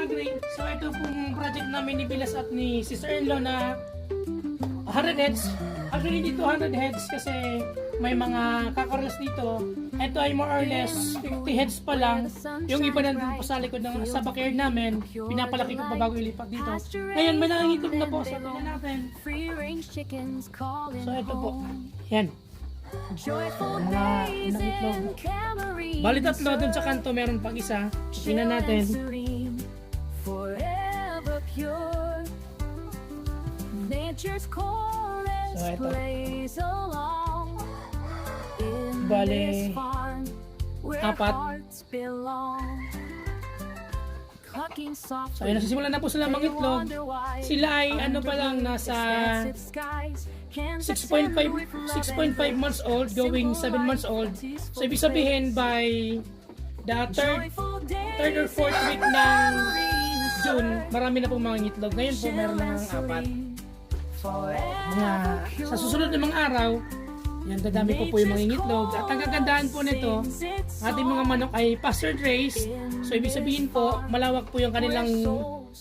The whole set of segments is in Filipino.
grain. So ito pong project namin ni Bilas at ni sister-in-law na 100 heads. Actually dito 100 heads kasi may mga kakarlas dito. Ito ay more or less 50 heads pa lang. Yung iba nandun po sa likod ng sa backyard namin. Pinapalaki ko pa bago ilipat dito. Ngayon may nangingitlog na po. So tingnan natin. So ito po. Yan. Mga nangitlog. Bali tatlo dun sa kanto meron pang isa. Tingnan natin. So ito. Bale, apat. So ayun, nasisimulan na po sila mangitlog. Sila ay ano pa lang, nasa 6.5 months old going 7 months old. So ibig sabihin by the third or fourth week ng June, marami na pong mga ngitlog. Ngayon po meron na ng apat. Sa susunod ng mga araw, yan, dadami po yung mga ngitlog. At ang kagandahan po nito, ating mga manok ay pasture-raised. So ibig sabihin po, malawak po yung kanilang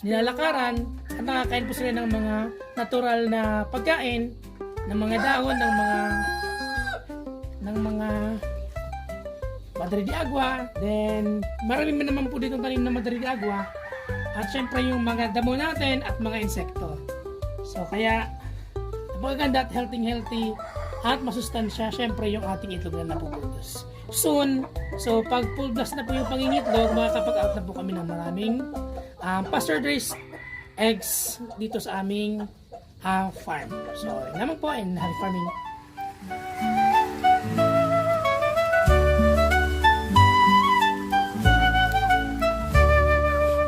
nilalakaran at nakakain po sila ng mga natural na pagkain, ng mga dahon, ng mga madre de agua. Then marami naman po dito tanim na madre de agua. At syempre yung mga damo natin at mga insekto. So kaya napakaganda at healthy at masustansya syempre yung ating itlog na napuputos. Soon, so pag full blast na po yung pangingitlog, makakapag-out na po kami ng maraming pasture-raised eggs dito sa aming farm. So yun naman po, and happy farming.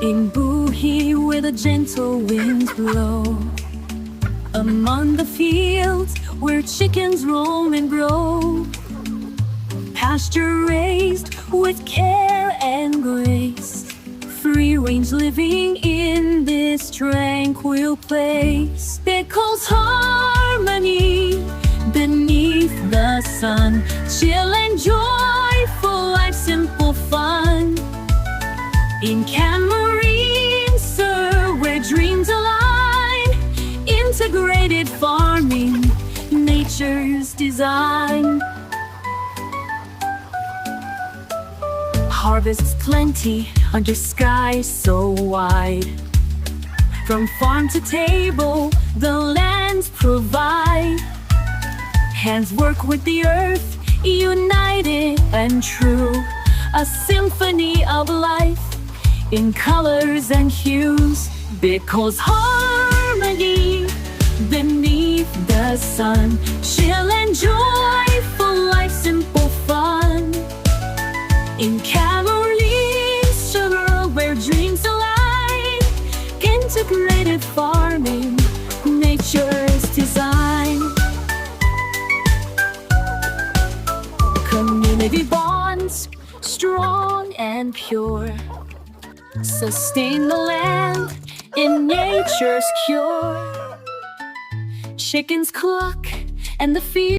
In Buhi where the gentle winds blow, among the fields where chickens roam and grow, pasture-raised with care and grace, free-range living in this tranquil place. Because harmony beneath the sun, chill and joyful life, simple fun. In Camarine, sir, where dreams align, integrated farming, nature's design. Harvests plenty under skies so wide. From farm to table, the lands provide. Hands work with the earth, united and true. A symphony of life in colors and hues. Because harmony beneath the sun, chill and joyful life, simple fun. In Camarine, sugar, where dreams align, integrated farming, nature's design. Community bonds, strong and pure, sustain the land in nature's cure. Chickens cluck and the field